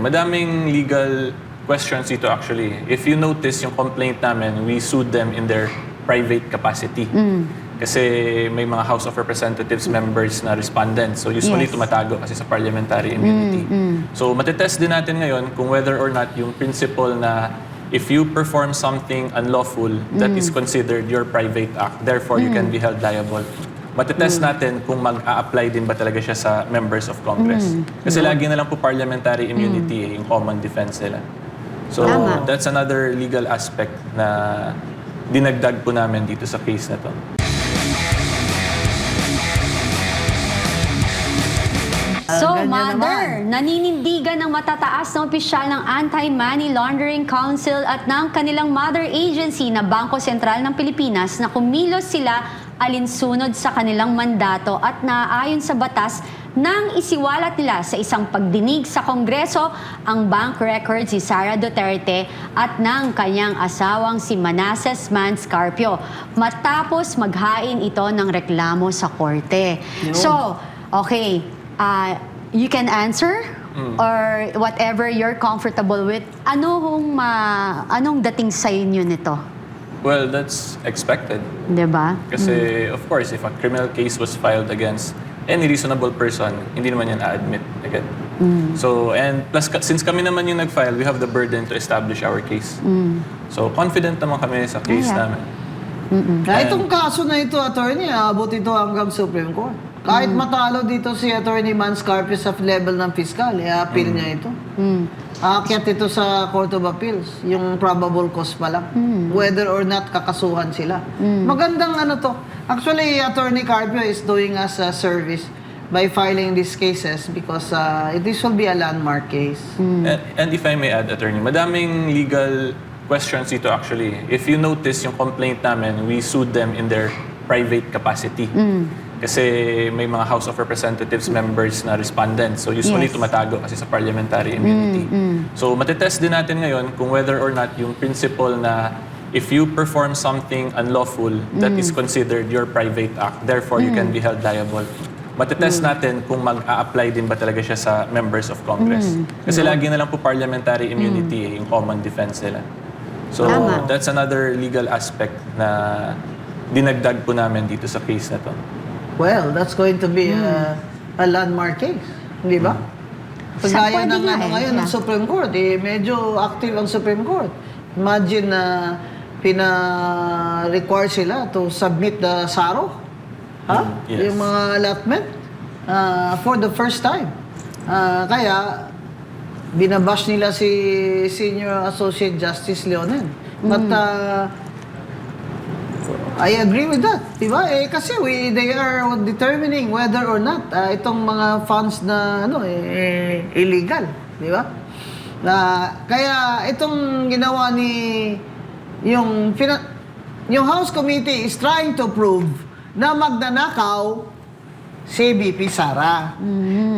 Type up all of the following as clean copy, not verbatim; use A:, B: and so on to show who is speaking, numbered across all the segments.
A: attorney. Madaming legal questions dito actually. If you notice yung complaint namin, we sued them in their private capacity. Kasi may mga House of Representatives members na respondents. So usually
B: Yes.
A: tumatago kasi sa parliamentary immunity. So matitest din natin ngayon kung whether or not yung principle na if you perform something unlawful, that is considered your private act. Therefore, you can be held liable. Matitest natin kung mag-a-apply din ba talaga siya sa members of Congress. Kasi lagi na lang po parliamentary immunity, yung common defense nila. So,
B: Tama.
A: that's another legal aspect na dinagdag po namin dito sa case na to.
B: So,
C: ganyan
B: Mother, naninindigan ng matataas na opisyal ng Anti-Money Laundering Council at ng kanilang mother agency na Bangko Sentral ng Pilipinas na kumilos sila alinsunod sa kanilang mandato at naaayon sa batas nang isiwalat nila sa isang pagdinig sa Kongreso ang bank records si Sara Duterte at ng kanyang asawang si Manasseh Manscarpio matapos maghain ito ng reklamo sa korte. So, okay, you can answer or whatever you're comfortable with. Anong dating sa inyo nito?
A: Well, that's expected.
B: 'Di ba?
A: Kasi, of course, if a criminal case was filed against any reasonable person, hindi naman yan a-admit agad. So, and plus, since kami naman yung nag-file, we have the burden to establish our case. So, confident naman kami sa case
B: Ayan.
A: namin.
C: Itong kaso na ito, attorney, abot ito hanggang Supreme Court. Kahit matalo dito si Attorney Manscarpio sa level ng fiscal, appeal niya ito. Aakyat ito sa Court of Appeals, yung probable cause pa lang. Whether or not kakasuhan sila. Magandang ano to. Actually, Attorney Carpio is doing us a service by filing these cases because this will be a landmark case.
A: And if I may add, attorney, madaming legal questions dito actually. If you notice yung complaint namin, we sued them in their private capacity. Kasi may mga House of Representatives members na respondents. So usually
B: Yes.
A: tumatago kasi sa parliamentary immunity. So matitest din natin ngayon kung whether or not yung principle na if you perform something unlawful, that is considered your private act. Therefore, you can be held liable. Matitest natin kung mag-a-apply din ba talaga siya sa members of Congress. Kasi lagi na lang po parliamentary immunity, yung common defense nila. So
B: Tama.
A: that's another legal aspect na dinagdag po namin dito sa case na to.
C: Well, that's going to be a landmark case. Di ba? Kagaya
B: pwede
C: ng
B: nga
C: ano
B: eh,
C: ngayon ng
B: yeah.
C: Supreme Court, medyo active ang Supreme Court. Imagine na pina-require sila to submit the SARO.
A: Yes.
C: Yung mga allotment for the first time. Kaya, binabash nila si Senior Associate Justice Leonen. But I agree with that, di ba? Kasi they are determining whether or not itong mga funds na illegal, di ba? Kaya itong ginawa ni yung House Committee is trying to prove na magnanakaw si BP Sara.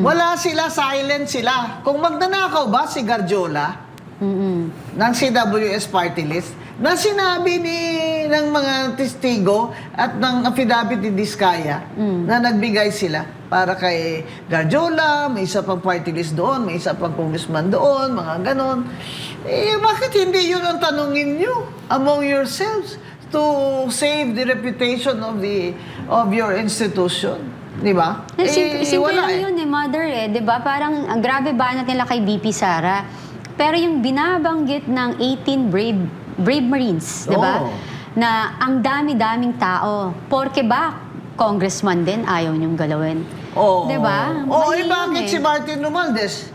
C: Wala sila, silent sila. Kung magnanakaw ba si Garjola ng CWS party list, na sinabi ng mga testigo at ng affidavit ni Diskaya na nagbigay sila para kay Garjola, may isa pang party list doon, may isa pang congressman doon, mga ganon. Bakit hindi yun ang tanungin nyo among yourselves to save the reputation of your institution? Di ba?
B: Simple
C: Wala
B: lang yun Mother di ba? Parang ang grabe ba nila kay BP Sara. Pero yung binabanggit ng 18 Brave Marines, di ba?
C: Oh.
B: Na ang dami-daming tao. Porke ba congressman din ayaw niyong galawin?
C: Oo.
B: Di ba?
C: Oo,
B: Mali yun
C: bakit si Martin Romualdez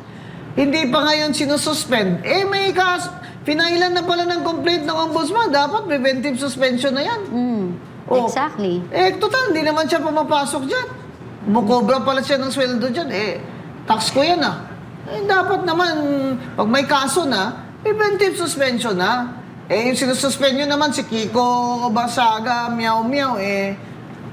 C: hindi pa ngayon sinususpend? May pinailan na pala ng complaint ng ombudsman. Dapat preventive suspension na yan. Oh.
B: Exactly.
C: Total, hindi naman siya pumapasok dyan. Mukobra pala siya ng sweldo dyan. Tax ko yan dapat naman, pag may kaso na, preventive suspension na. Yung sinususpend nyo naman si Kiko Barsaga, Meow Meow,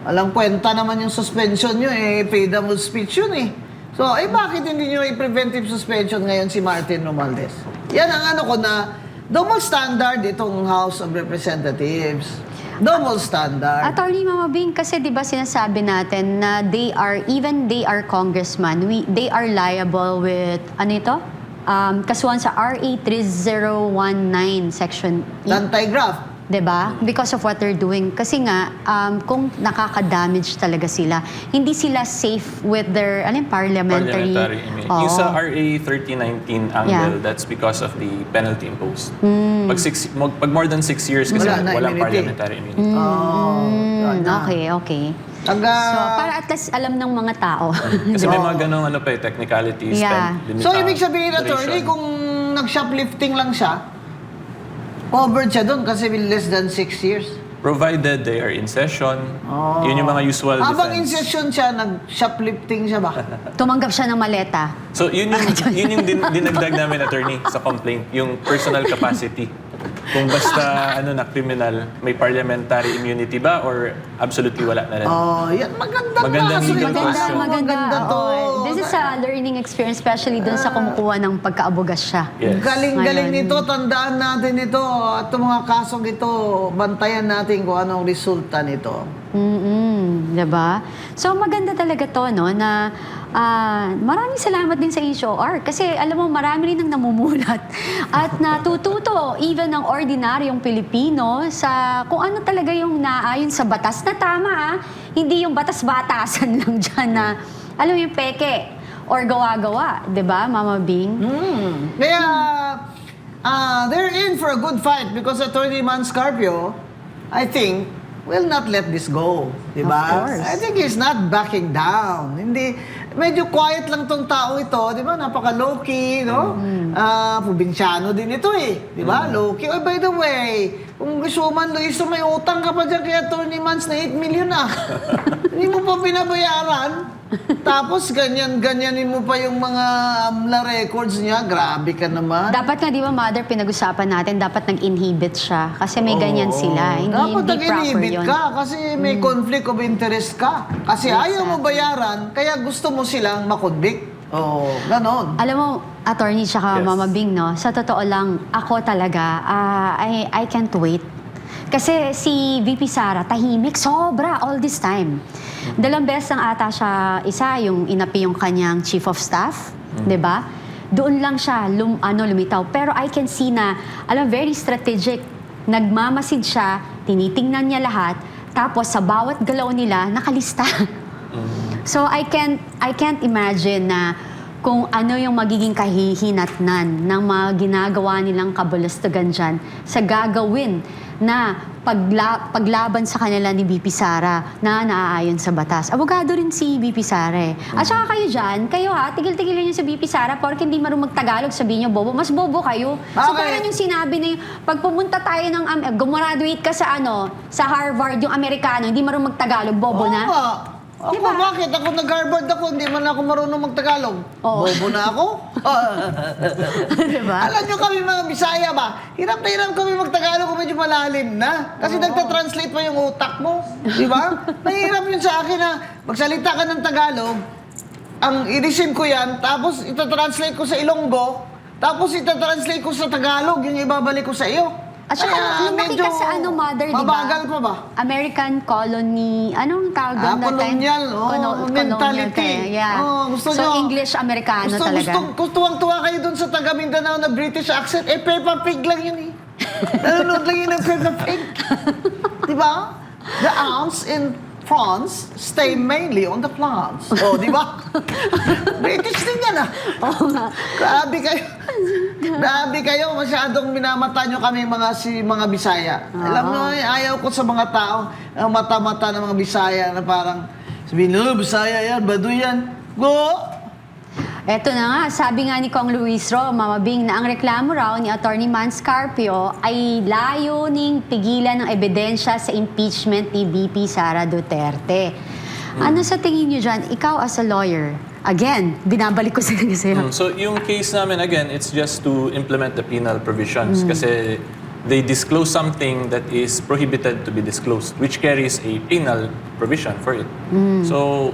C: walang kwenta naman yung suspension nyo, freedom of speech yun So, bakit hindi nyo i-preventive suspension ngayon si Martin Romualdez? Yan ang ko na double standard itong House of Representatives. Double standard.
B: Attorney Mama Bing, kasi di ba sinasabi natin na they are congressman, they are liable with, kasuhan sa RA 3019 Section E.
C: Anti-graft.
B: 'Di ba? Because of what they're doing. Kasi nga, kung nakaka-damage talaga sila, hindi sila safe with their parliamentary
A: immunity.
B: Oo.
A: Yung sa RA 3019 angle,
B: Yeah.
A: that's because of the penalty imposed. Pag more than 6 years kasi
C: Wala na
A: walang
C: immunity.
A: parliamentary immunity.
B: Okay.
C: Taga...
B: So, para at least alam ng mga tao.
A: Kasi may mga ganong technicalities,
B: Yeah.
C: So, ibig sabihin, attorney,
A: duration.
C: kung nag-shoplifting lang siya, covered siya doon kasi with less than 6 years.
A: Provided they are in session, yun yung mga usual
C: Habang in
A: defense.
C: session siya, nag-shoplifting siya ba?
B: Tumanggap siya ng maleta.
A: So, yun yung dinagdag namin, attorney, sa complaint, yung personal capacity. Kung basta criminal, may parliamentary immunity ba or absolutely wala na rin?
C: Yan. Magandang
A: Magandang
C: kaso
A: legal
C: ito.
A: question.
C: Maganda to.
B: Oo. This is a learning experience, especially dun sa kumukuha ng pagkaabugas siya.
A: Yes.
C: Galing-galing
B: Ngayon.
C: nito, tandaan natin ito. At itong mga kasong ito, bantayan natin kung anong resulta nito.
B: Diba? So, maganda talaga to, no, na maraming salamat din sa HOR kasi alam mo, marami rin ang namumulat at natututo even ng ordinaryong Pilipino sa kung ano talaga yung naayon sa batas na tama, hindi yung batas-batasan lang dyan na, alam mo yung peke or gawa-gawa, diba, Mama Bing?
C: Kaya, they're in for a good fight because Attorney Manscarpio, I think, will not let this go. Diba?
B: Of course.
C: I think he's not backing down. Hindi, medyo quiet lang tong tao ito, di ba? Napaka low-key, no? Probinsyano din ito eh. Di ba? Low-key. Oh, by the way, kung gusto man, Luis, may utang ka pa dyan kay Attorney Mans na 8 million ah. Hindi mo pa binabayaran. Tapos ganyan-ganyanin mo pa yung mga AMLA records niya. Grabe ka naman.
B: Dapat nga, di ba, Mother, pinag-usapan natin, dapat nag-inhibit siya kasi may ganyan sila. Hindi,
C: Dapat
B: hindi proper
C: nag-inhibit
B: yun.
C: ka kasi may conflict of interest ka. Kasi ayaw mo bayaran, kaya gusto mo silang makonvict. Ganon.
B: Alam mo, attorney tsaka
A: Yes.
B: Mama Bing, no? Sa totoo lang, ako talaga, I can't wait. Kasi si VP Sara, tahimik, sobra, all this time. Dalawang beses lang ata siya, isa, yung inapi yung kanyang chief of staff, di ba? Doon lang siya lumitaw. Pero I can see na, very strategic. Nagmamasid siya, tinitingnan niya lahat, tapos sa bawat galaw nila, nakalista. So I can't imagine na kung ano yung magiging kahihinatnan ng mga ginagawa nilang kabulastugan dyan sa gagawin na paglaban sa kanila ni BP Sara na naaayon sa batas. Abogado rin si BP Sara eh. At saka kayo dyan, tigil-tigilan nyo sa BP Sara porke hindi marunong magtagalog, sabihin nyo, bobo. Mas bobo kayo. So
C: Bakit?
B: parang yung sinabi na yung, pag pumunta tayo ng, gumraduate ka sa sa Harvard, yung Amerikano, hindi marunong magtagalog, bobo na.
C: Ako,
B: Diba?
C: bakit? Ako nag-Harvard ako, hindi man ako marunong magtagalog.
B: Oo.
C: Bobo na ako.
B: Diba?
C: Alam nyo kami mga Bisaya ba? Hirap na hirap kami magtagalog kung medyo malalim na. Kasi nagtatranslate pa yung utak mo. Di ba? Mahirap yun sa akin na magsalita ka ng Tagalog, ang i-receive ko yan, tapos itatranslate ko sa Ilonggo, tapos itatranslate ko sa Tagalog, yung ibabalik ko sa iyo.
B: At saka, lumaki ka sa Mother, di ba?
C: Mabagal pa ba?
B: American colony, anong tawag doon natin?
C: Colonial, mentality.
B: Yeah.
C: Gusto
B: so,
C: nyo,
B: English-Americano talaga.
C: Tuwang-tuwa kayo dun sa taga Mindanao na British accent. Peppa Pig lang yun eh. Nanonood lang yun ng Peppa Pig. Di ba? The ants in France stay mainly on the plants. Di ba? British din yan ah.
B: Oo nga.
C: Grabe kayo. Grabe kayo. Masyadong minamata nyo kami mga Bisaya. Alam mo, ayaw ko sa mga tao, ang mata-mata ng mga Bisaya na parang sabihin, Bisaya yan, Baduy yan. Go!
B: Eto na nga, sabi nga ni Kong Luis Ro, Mama Bing, na ang reklamo raw ni Attorney Manscarpio ay layuning pigilan ng ebidensya sa impeachment ni VP Sara Duterte. Ano sa tingin niyo dyan? Ikaw as a lawyer, again, binabalik ko sa sa'yo.
A: So yung case namin, again, it's just to implement the penal provisions kasi they disclose something that is prohibited to be disclosed, which carries a penal provision for it. So,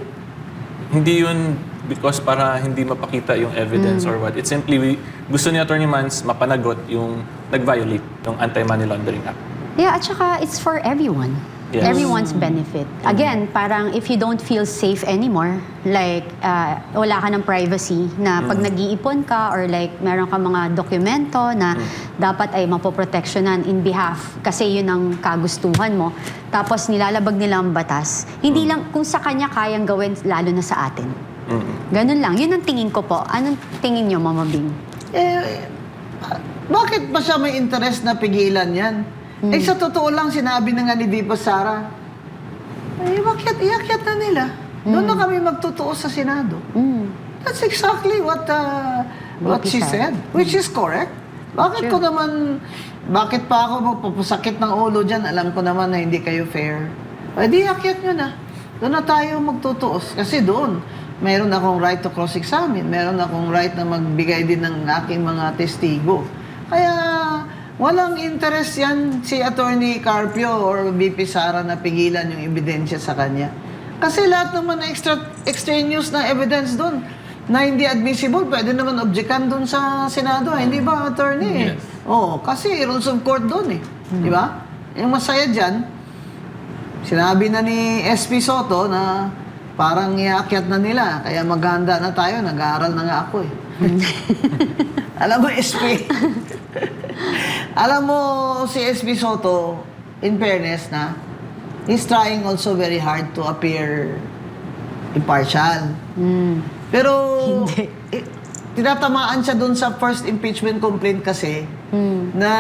A: hindi yun because para hindi mapakita yung evidence or what. It's simply, gusto ni Attorney Mans mapanagot yung nag-violate yung Anti-Money Laundering Act.
B: Yeah, at saka it's for everyone.
A: Yes.
B: Everyone's benefit. Again, parang if you don't feel safe anymore, like wala ka ng privacy na pag nag-iipon ka or like meron ka mga dokumento na dapat ay mapoproteksyonan in behalf kasi yun ang kagustuhan mo. Tapos nilalabag nila ang batas. Hindi lang kung sa kanya kayang gawin lalo na sa atin. Ganun lang. Yun ang tingin ko po. Anong tingin niyo, Mama Bing?
C: Bakit ba siya may interest na pigilan yan? Sa totoo lang, sinabi na nga ni Vipa Sara, iakyat na nila. Doon na kami magtutuos sa Senado. That's exactly what she said, which is correct. Bakit pa ako magpapasakit ng ulo dyan? Alam ko naman na hindi kayo fair. Di iakyat nyo na. Doon na tayo magtutuos. Kasi doon, meron akong right to cross-examine. Meron akong right na magbigay din ng aking mga testigo. Kaya walang interest yan si Attorney Carpio or VP Sara na pigilan yung ebidensya sa kanya. Kasi lahat naman na extraneous na evidence doon na hindi admissible, pwede naman objectan doon sa Senado. Hindi ba, Attorney?
A: Yes.
C: Kasi rules of court doon Di ba? Yung masaya dyan, sinabi na ni SP Soto na parang iakyat na nila. Kaya maghanda na tayo. Nag-aaral na nga ako Alam mo, SP. Alam mo, si SP Soto, in fairness na, he's trying also very hard to appear impartial. Pero, tinatamaan siya dun sa first impeachment complaint kasi, na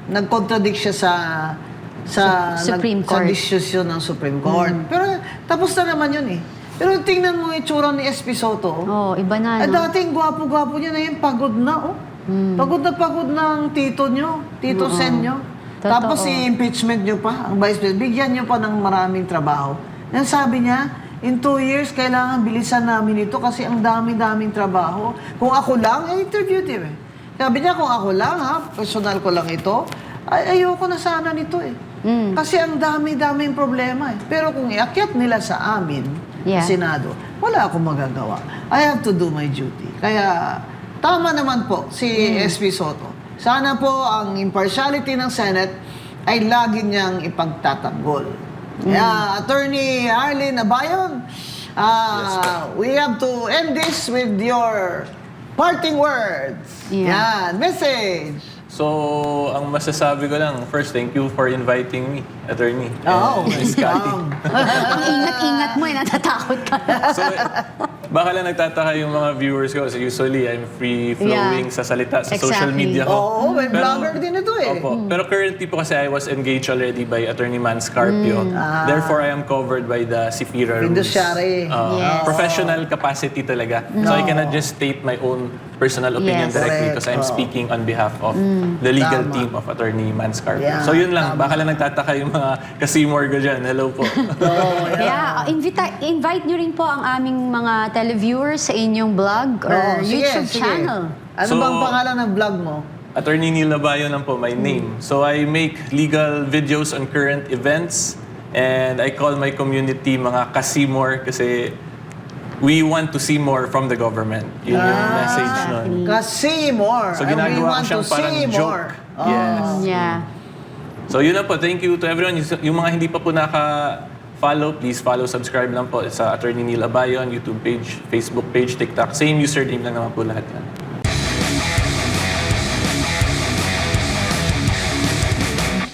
C: nag-contradict siya sa
B: Supreme Court.
C: Sa decision ng Supreme Court. Pero, tapos na naman yun Pero tingnan mo yung itsura ni SP Soto.
B: Iba na, no?
C: Dating gwapo-gwapo niya na yun, pagod na, Pagod na ng tito nyo, tito Sen nyo.
B: Totoo.
C: Tapos i-impeachment nyo pa, ang Vice President, bigyan nyo pa ng maraming trabaho. Yan sabi niya, in 2 years, kailangan bilisan namin ito kasi ang dami-daming trabaho. Kung ako lang, interview him Sabi niya, kung ako lang, personal ko lang ito, ayoko na sana nito Kasi ang dami-daming problema Pero kung iakyat nila sa amin, Senado, wala akong magagawa. I have to do my duty. Kaya, tama naman po si SP Soto. Sana po ang impartiality ng Senate ay lagi niyang ipagtatanggol. Kaya, Attorney Arlene Abayon, we have to end this with your parting words. Yan, message.
A: So, ang masasabi ko lang, first, thank you for inviting me, Attorney. Miss Cathy.
B: Ang ingat-ingat mo, natatakot ka.
A: So, baka lang nagtataka yung mga viewers ko kasi usually I'm free-flowing sa salita sa social media ko.
C: May vlogger din ito
A: Opo. Pero currently po kasi I was engaged already by Attorney Mans Carpio. Therefore, I am covered by the CIFIRA rules.
C: Fiduciary.
A: Professional capacity talaga. So I cannot just state my own personal opinion
B: Yes.
A: directly
C: Correct.
A: because I'm speaking on behalf of the legal
C: Tama.
A: team of Attorney Mans Carpio.
C: Yeah,
A: So yun lang,
C: tama.
A: baka lang nagtataka yung mga ka-Seymour ko dyan. Hello po.
B: Invite nyo rin po ang aming mga televiewers sa inyong blog or YouTube channel.
C: Ano
A: So,
C: bang pangalan ng vlog mo?
A: Attorney Neil Labayon lang po, my name. So I make legal videos on current events and I call my community mga ka-Seymour kasi we want to see more from the government. Yun yung message nun.
C: Kasi more.
A: So
C: And we
A: ginagawa ko
C: want
A: siyang
C: to
A: parang
C: see more.
A: joke. Yes.
B: Yeah.
A: So yun na po. Thank you to everyone. Yung mga hindi pa po naka-follow, please follow, subscribe lang po sa Attorney Neil Abayon, YouTube page, Facebook page, TikTok. Same username lang naman po lahat yan.